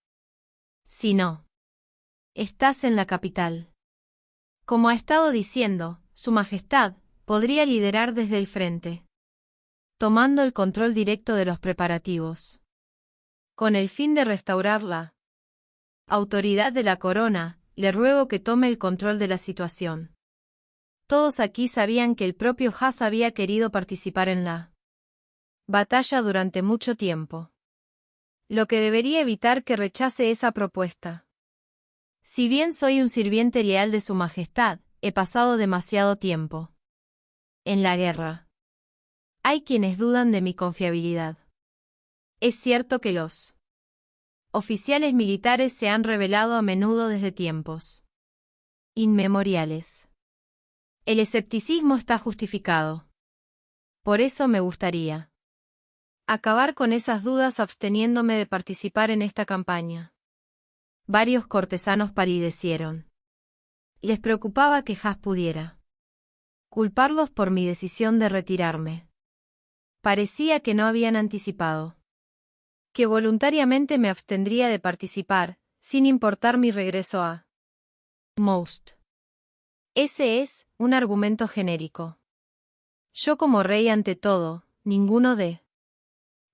Si no, estás en la capital. Como ha estado diciendo, su majestad podría liderar desde el frente, tomando el control directo de los preparativos, con el fin de restaurar la autoridad de la corona. Le ruego que tome el control de la situación. Todos aquí sabían que el propio Haas había querido participar en la batalla durante mucho tiempo. Lo que debería evitar que rechace esa propuesta. Si bien soy un sirviente leal de su majestad, he pasado demasiado tiempo en la guerra. Hay quienes dudan de mi confiabilidad. Es cierto que los oficiales militares se han rebelado a menudo desde tiempos inmemoriales. El escepticismo está justificado. Por eso me gustaría acabar con esas dudas absteniéndome de participar en esta campaña. Varios cortesanos palidecieron. Les preocupaba que Haas pudiera culparlos por mi decisión de retirarme. Parecía que no habían anticipado que voluntariamente me abstendría de participar, sin importar mi regreso a Most. Ese es un argumento genérico. Yo como rey ante todo, ninguno de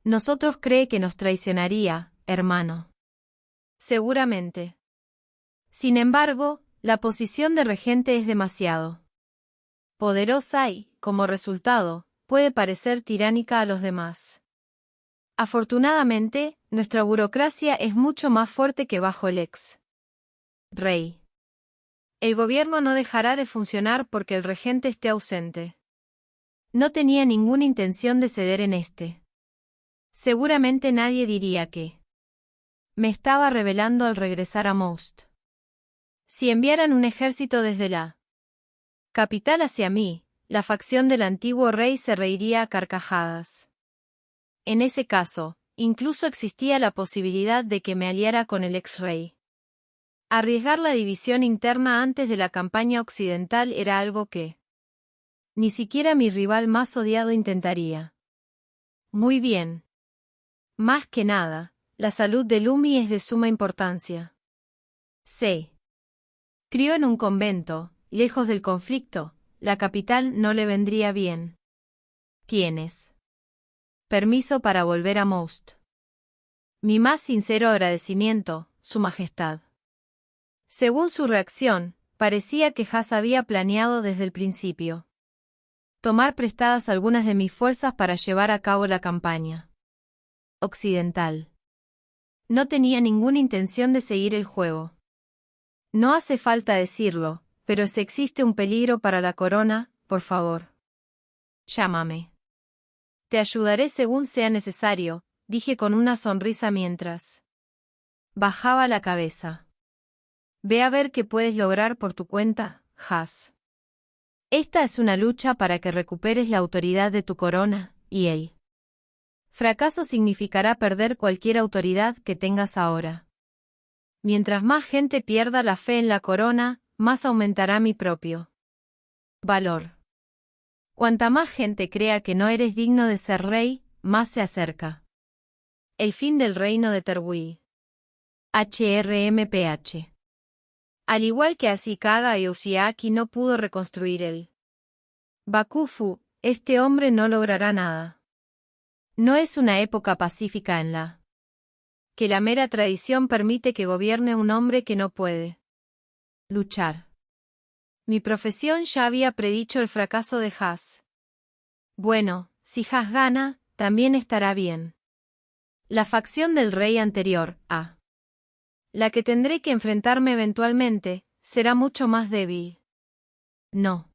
nosotros cree que nos traicionaría, hermano. Seguramente. Sin embargo, la posición de regente es demasiado poderosa y, como resultado, puede parecer tiránica a los demás. Afortunadamente, nuestra burocracia es mucho más fuerte que bajo el ex rey. El gobierno no dejará de funcionar porque el regente esté ausente. No tenía ninguna intención de ceder en este. Seguramente nadie diría que me estaba rebelando al regresar a Most. Si enviaran un ejército desde la capital hacia mí, la facción del antiguo rey se reiría a carcajadas. En ese caso, incluso existía la posibilidad de que me aliara con el ex-rey. Arriesgar la división interna antes de la campaña occidental era algo que ni siquiera mi rival más odiado intentaría. Muy bien. Más que nada, la salud de Lumi es de suma importancia. Se crió en un convento, lejos del conflicto, la capital no le vendría bien. ¿Tienes permiso para volver a Most? Mi más sincero agradecimiento, Su Majestad. Según su reacción, parecía que Has había planeado desde el principio tomar prestadas algunas de mis fuerzas para llevar a cabo la campaña occidental. No tenía ninguna intención de seguir el juego. No hace falta decirlo, pero si existe un peligro para la corona, por favor, llámame. Te ayudaré según sea necesario, dije con una sonrisa mientras bajaba la cabeza. Ve a ver qué puedes lograr por tu cuenta, Has. Esta es una lucha para que recuperes la autoridad de tu corona, y el fracaso significará perder cualquier autoridad que tengas ahora. Mientras más gente pierda la fe en la corona, más aumentará mi propio valor. Cuanta más gente crea que no eres digno de ser rey, más se acerca el fin del reino de Terwi. HRMPH. Al igual que Ashikaga y Yoshiaki no pudo reconstruir el Bakufu, este hombre no logrará nada. No es una época pacífica en la que la mera tradición permite que gobierne un hombre que no puede luchar. Mi profesión ya había predicho el fracaso de Has. Bueno, si Has gana, también estará bien. La facción del rey anterior, la que tendré que enfrentarme eventualmente, será mucho más débil. No.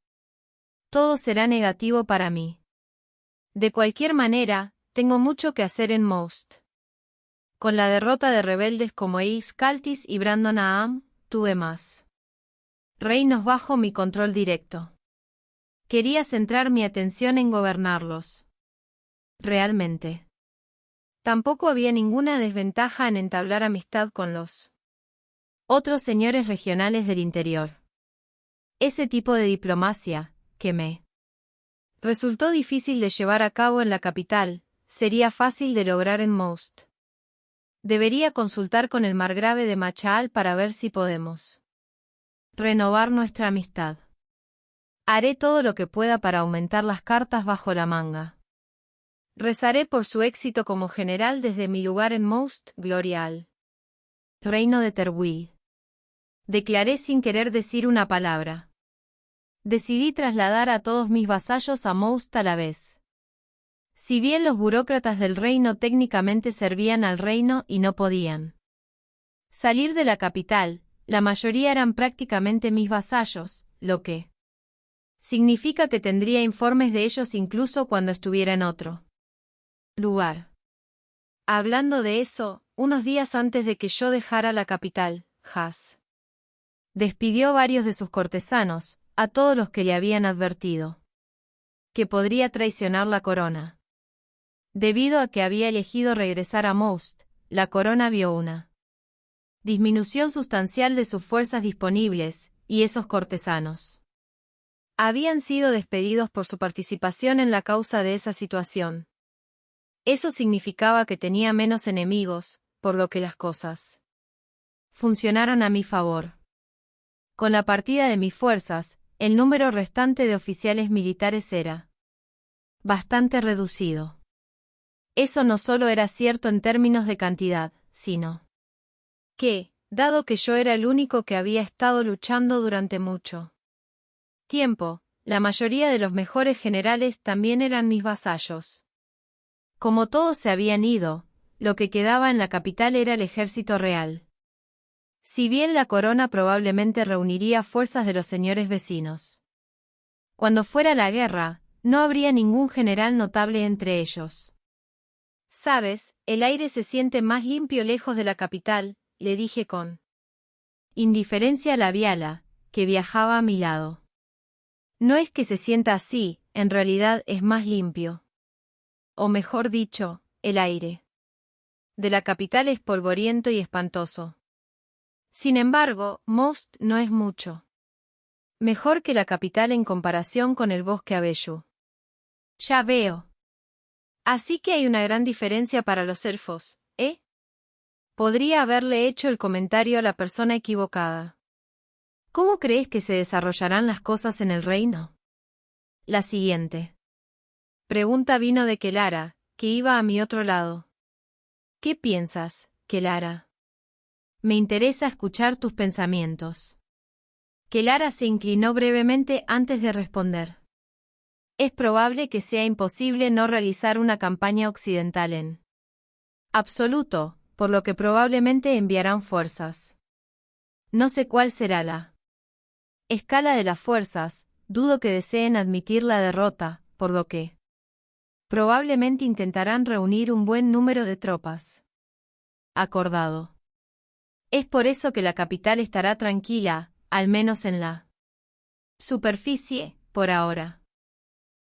Todo será negativo para mí. De cualquier manera, tengo mucho que hacer en Most. Con la derrota de rebeldes como Ace Caltis y Brandon Aham, tuve más reinos bajo mi control directo. Quería centrar mi atención en gobernarlos. Realmente. Tampoco había ninguna desventaja en entablar amistad con los otros señores regionales del interior. Ese tipo de diplomacia, que me resultó difícil de llevar a cabo en la capital, sería fácil de lograr en Most. Debería consultar con el margrave de Machaal para ver si podemos renovar nuestra amistad. Haré todo lo que pueda para aumentar las cartas bajo la manga. Rezaré por su éxito como general desde mi lugar en Most, gloria al reino de Terwi. Declaré sin querer decir una palabra. Decidí trasladar a todos mis vasallos a Most a la vez. Si bien los burócratas del reino técnicamente servían al reino y no podían salir de la capital, la mayoría eran prácticamente mis vasallos, lo que significa que tendría informes de ellos incluso cuando estuviera en otro lugar. Hablando de eso, unos días antes de que yo dejara la capital, Has despidió varios de sus cortesanos, a todos los que le habían advertido que podría traicionar la corona. Debido a que había elegido regresar a Most, la corona vio una disminución sustancial de sus fuerzas disponibles, y esos cortesanos habían sido despedidos por su participación en la causa de esa situación. Eso significaba que tenía menos enemigos, por lo que las cosas funcionaron a mi favor. Con la partida de mis fuerzas, el número restante de oficiales militares era bastante reducido. Eso no solo era cierto en términos de cantidad, sino que, dado que yo era el único que había estado luchando durante mucho tiempo, la mayoría de los mejores generales también eran mis vasallos. Como todos se habían ido, lo que quedaba en la capital era el ejército real. Si bien la corona probablemente reuniría fuerzas de los señores vecinos. Cuando fuera la guerra, no habría ningún general notable entre ellos. Sabes, el aire se siente más limpio lejos de la capital, le dije con indiferencia labial, que viajaba a mi lado. No es que se sienta así, en realidad es más limpio. O mejor dicho, el aire de la capital es polvoriento y espantoso. Sin embargo, Most no es mucho mejor que la capital en comparación con el bosque Abellu. Ya veo. Así que hay una gran diferencia para los elfos, ¿eh? Podría haberle hecho el comentario a la persona equivocada. ¿Cómo crees que se desarrollarán las cosas en el reino? La siguiente pregunta vino de Kelara, que iba a mi otro lado. ¿Qué piensas, Kelara? Me interesa escuchar tus pensamientos. Kelara se inclinó brevemente antes de responder. Es probable que sea imposible no realizar una campaña occidental en absoluto, por lo que probablemente enviarán fuerzas. No sé cuál será la escala de las fuerzas, dudo que deseen admitir la derrota, por lo que probablemente intentarán reunir un buen número de tropas. Acordado. Es por eso que la capital estará tranquila, al menos en la superficie, por ahora.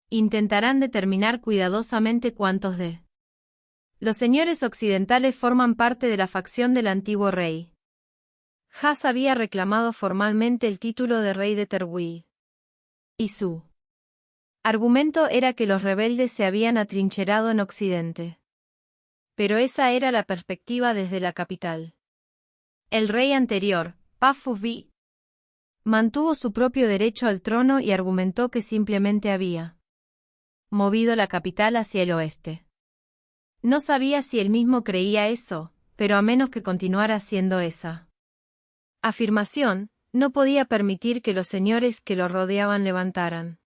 Intentarán determinar cuidadosamente cuántos de los señores occidentales forman parte de la facción del antiguo rey. Has había reclamado formalmente el título de rey de Terwil. Y su argumento era que los rebeldes se habían atrincherado en Occidente. Pero esa era la perspectiva desde la capital. El rey anterior, Pafuvi, mantuvo su propio derecho al trono y argumentó que simplemente había movido la capital hacia el oeste. No sabía si él mismo creía eso, pero a menos que continuara haciendo esa afirmación, no podía permitir que los señores que lo rodeaban levantaran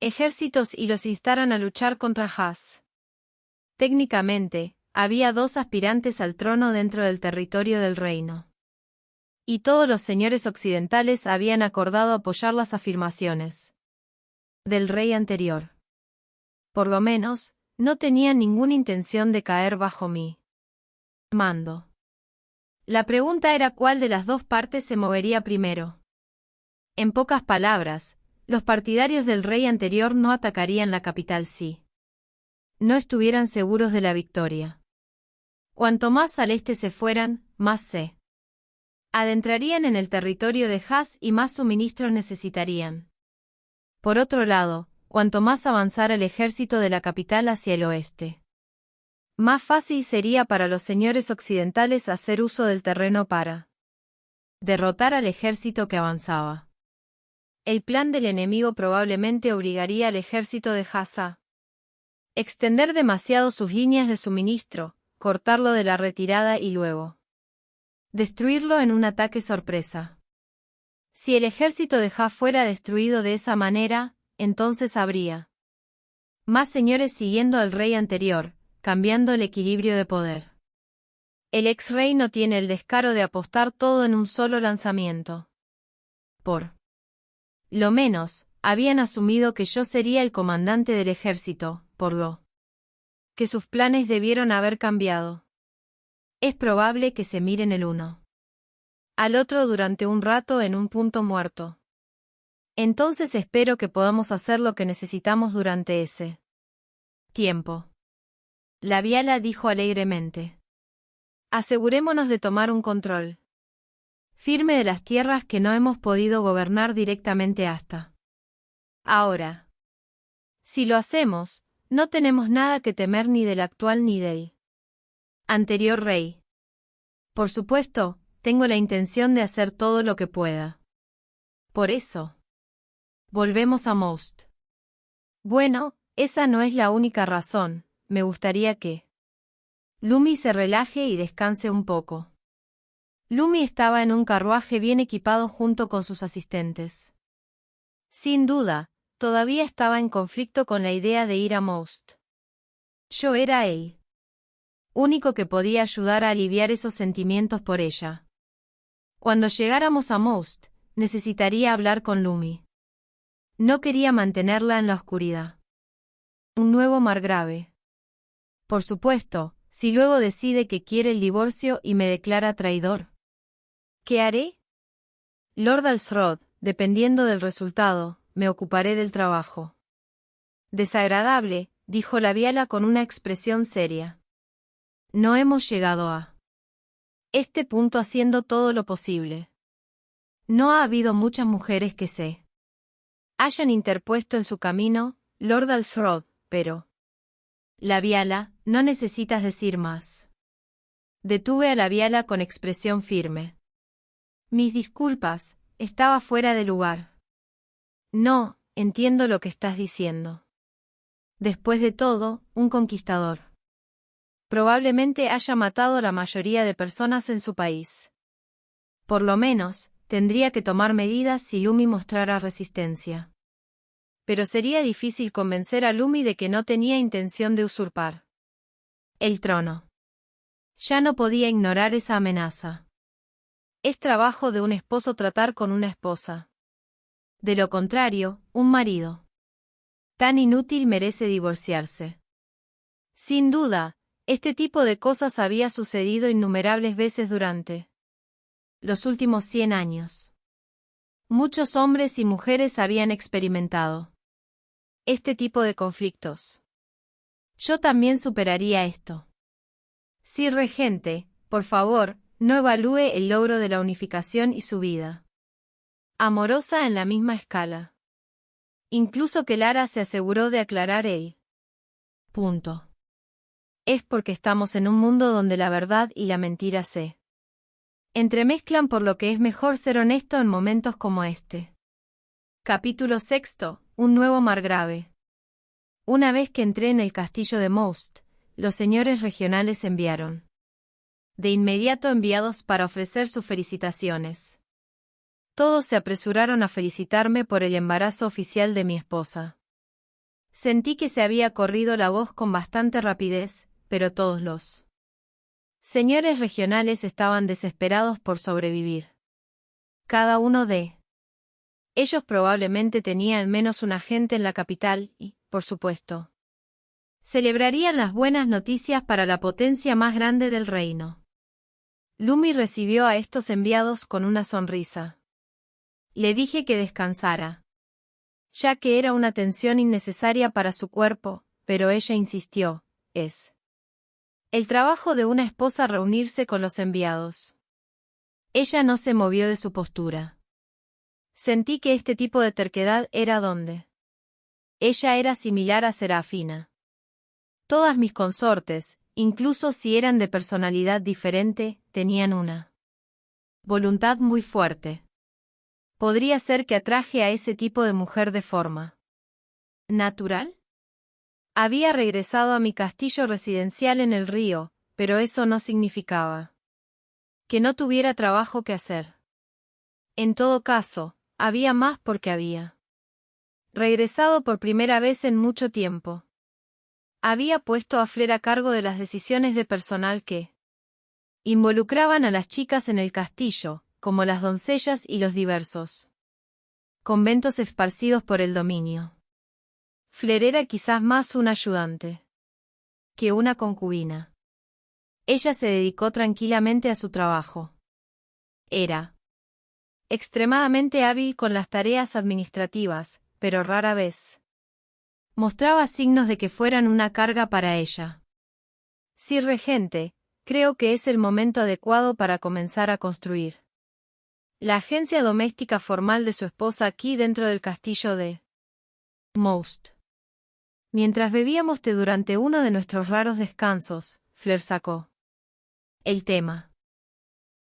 ejércitos y los instaran a luchar contra Has. Técnicamente, había 2 aspirantes al trono dentro del territorio del reino. Y todos los señores occidentales habían acordado apoyar las afirmaciones del rey anterior. Por lo menos, no tenían ninguna intención de caer bajo mi mando. La pregunta era cuál de las 2 partes se movería primero. En pocas palabras, los partidarios del rey anterior no atacarían la capital si no estuvieran seguros de la victoria. Cuanto más al este se fueran, más se adentrarían en el territorio de Has y más suministros necesitarían. Por otro lado, cuanto más avanzara el ejército de la capital hacia el oeste, más fácil sería para los señores occidentales hacer uso del terreno para derrotar al ejército que avanzaba. El plan del enemigo probablemente obligaría al ejército de Has a extender demasiado sus líneas de suministro, cortarlo de la retirada y luego destruirlo en un ataque sorpresa. Si el ejército de Has fuera destruido de esa manera, entonces habría más señores siguiendo al rey anterior, cambiando el equilibrio de poder. El ex rey no tiene el descaro de apostar todo en un solo lanzamiento. Por lo menos, habían asumido que yo sería el comandante del ejército, por lo que sus planes debieron haber cambiado. Es probable que se miren el uno al otro durante un rato en un punto muerto. Entonces espero que podamos hacer lo que necesitamos durante ese tiempo. Labiala dijo alegremente. Asegurémonos de tomar un control firme de las tierras que no hemos podido gobernar directamente hasta ahora. Si lo hacemos, no tenemos nada que temer ni del actual ni del anterior rey. Por supuesto, tengo la intención de hacer todo lo que pueda. Por eso. Volvemos a Most. Bueno, esa no es la única razón, me gustaría que Lumi se relaje y descanse un poco. Lumi estaba en un carruaje bien equipado junto con sus asistentes. Sin duda, todavía estaba en conflicto con la idea de ir a Most. Yo era el único que podía ayudar a aliviar esos sentimientos por ella. Cuando llegáramos a Most, necesitaría hablar con Lumi. No quería mantenerla en la oscuridad. Un nuevo margrave. Por supuesto, si luego decide que quiere el divorcio y me declara traidor. ¿Qué haré? Lord Alsrod, dependiendo del resultado, me ocuparé del trabajo. Desagradable, dijo la Viala con una expresión seria. No hemos llegado a este punto haciendo todo lo posible. No ha habido muchas mujeres que se hayan interpuesto en su camino, Lord Alsrod, pero... La Viala, no necesitas decir más. Detuve a la Viala con expresión firme. Mis disculpas, estaba fuera de lugar. No, entiendo lo que estás diciendo. Después de todo, un conquistador. Probablemente haya matado a la mayoría de personas en su país. Por lo menos, tendría que tomar medidas si Lumi mostrara resistencia. Pero sería difícil convencer a Lumi de que no tenía intención de usurpar el trono. Ya no podía ignorar esa amenaza. Es trabajo de un esposo tratar con una esposa. De lo contrario, un marido tan inútil merece divorciarse. Sin duda, este tipo de cosas había sucedido innumerables veces durante los últimos 100 años. Muchos hombres y mujeres habían experimentado este tipo de conflictos. Yo también superaría esto. Sir Regente, por favor, no evalúe el logro de la unificación y su vida amorosa en la misma escala. Incluso que Lara se aseguró de aclarar el punto. Es porque estamos en un mundo donde la verdad y la mentira se entremezclan, por lo que es mejor ser honesto en momentos como este. Capítulo 6. Un nuevo margrave. Una vez que entré en el castillo de Most, los señores regionales enviaron de inmediato enviados para ofrecer sus felicitaciones. Todos se apresuraron a felicitarme por el embarazo oficial de mi esposa. Sentí que se había corrido la voz con bastante rapidez, pero todos los señores regionales estaban desesperados por sobrevivir. Cada uno de ellos probablemente tenía al menos un agente en la capital y, por supuesto, celebrarían las buenas noticias para la potencia más grande del reino. Lumi recibió a estos enviados con una sonrisa. Le dije que descansara, ya que era una tensión innecesaria para su cuerpo, pero ella insistió, es el trabajo de una esposa reunirse con los enviados. Ella no se movió de su postura. Sentí que este tipo de terquedad era donde ella era similar a Serafina. Todas mis consortes, incluso si eran de personalidad diferente, tenían una voluntad muy fuerte. Podría ser que atraje a ese tipo de mujer de forma natural. Había regresado a mi castillo residencial en el río, pero eso no significaba que no tuviera trabajo que hacer. En todo caso, había más porque había regresado por primera vez en mucho tiempo. Había puesto a Flair a cargo de las decisiones de personal que involucraban a las chicas en el castillo, como las doncellas y los diversos conventos esparcidos por el dominio. Flair era quizás más un ayudante que una concubina. Ella se dedicó tranquilamente a su trabajo. Era extremadamente hábil con las tareas administrativas, pero rara vez mostraba signos de que fueran una carga para ella. Sir Regente, creo que es el momento adecuado para comenzar a construir la agencia doméstica formal de su esposa aquí dentro del castillo de Most. Mientras bebíamos té durante uno de nuestros raros descansos, Flair sacó el tema.